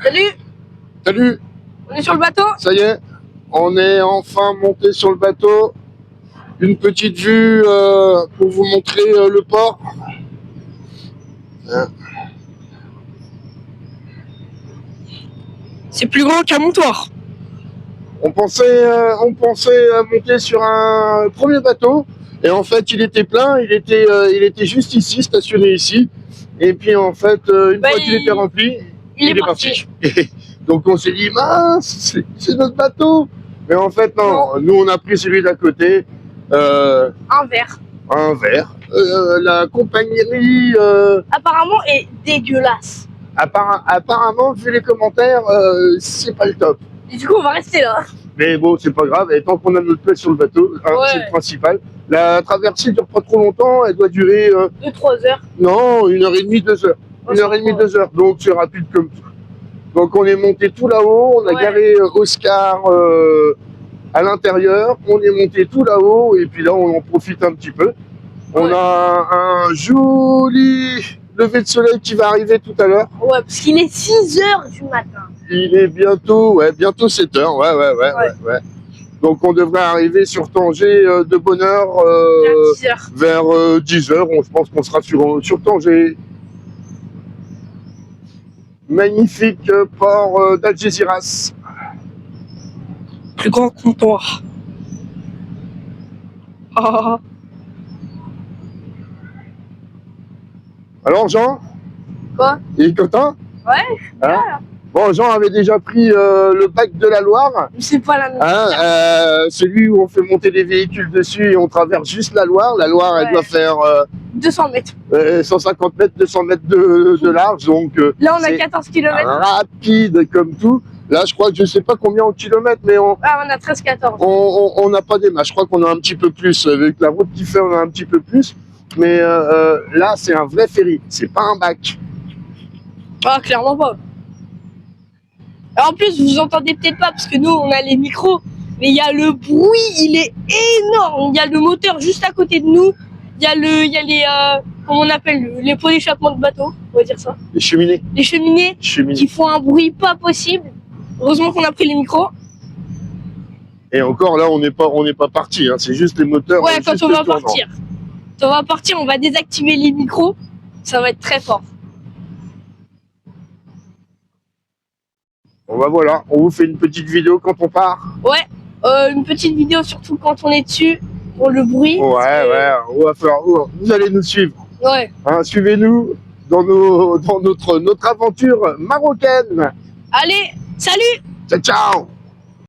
Salut. Salut. On est sur le bateau. Ça y est, on est enfin monté sur le bateau. Une petite vue pour vous montrer le port. C'est plus grand qu'un montoir. On pensait monter sur un premier bateau. Et en fait, il était plein. Il était juste ici, stationné ici. Et puis en fait, une fois qu'il était rempli, il est parti. Donc on s'est dit, mince, c'est notre bateau. Mais en fait, non. Nous, on a pris celui d'à côté. Un verre. Un verre. La compagnie... apparemment est dégueulasse. Apparemment, vu les commentaires, c'est pas le top. Et du coup, on va rester là. Mais bon, c'est pas grave. Et tant qu'on a notre place sur le bateau, hein, c'est le principal. La traversée dure pas trop longtemps. Elle doit durer... 2-3 heures. Non, 1h30, 2 heures. 1h30, 2 heures. Donc c'est rapide comme tout. Donc on est monté tout là-haut. On a garé Oscar à l'intérieur. On est monté tout là-haut. Et puis là, on en profite un petit peu. On a un joli lever de soleil qui va arriver tout à l'heure. Ouais, parce qu'il est 6 heures du matin. Il est bientôt 7 heures. Ouais. Donc on devrait arriver sur Tanger de bonne heure vers 10 heures. Je pense qu'on sera sur Tanger. Magnifique port d'Algeciras. Plus grand comptoir. Oh. Alors Jean? Quoi? Il est content? Ouais. Hein? Bon, Jean avait déjà pris le bac de la Loire. C'est pas la même. Celui où on fait monter des véhicules dessus et on traverse juste la Loire. La Loire, elle doit faire 200 mètres. 150 mètres, 200 mètres de large. Donc, là, on a 14 km. Rapide comme tout. Là, je crois que je ne sais pas combien en kilomètres, mais on a 13-14. On n'a pas des masses. Je crois qu'on a un petit peu plus. Avec la route qui fait, on a un petit peu plus. Mais là, c'est un vrai ferry. C'est pas un bac. Ah, clairement pas. Alors, en plus, vous entendez peut-être pas parce que nous, on a les micros. Mais il y a le bruit, il est énorme. Il y a le moteur juste à côté de nous. Il y a les, comment on appelle, les pots d'échappement de bateau, on va dire ça. Les cheminées. Les cheminées qui font un bruit pas possible. Heureusement qu'on a pris les micros. Et encore là, on n'est pas parti. Hein. C'est juste les moteurs. Ouais, quand on va partir. Quand on va partir, on va désactiver les micros. Ça va être très fort. Bon bah voilà, on vous fait une petite vidéo quand on part. Ouais, une petite vidéo surtout quand on est dessus, pour le bruit. Ouais, on va faire, vous allez nous suivre. Ouais. Hein, suivez-nous dans notre aventure marocaine. Allez, salut! Ciao, ciao!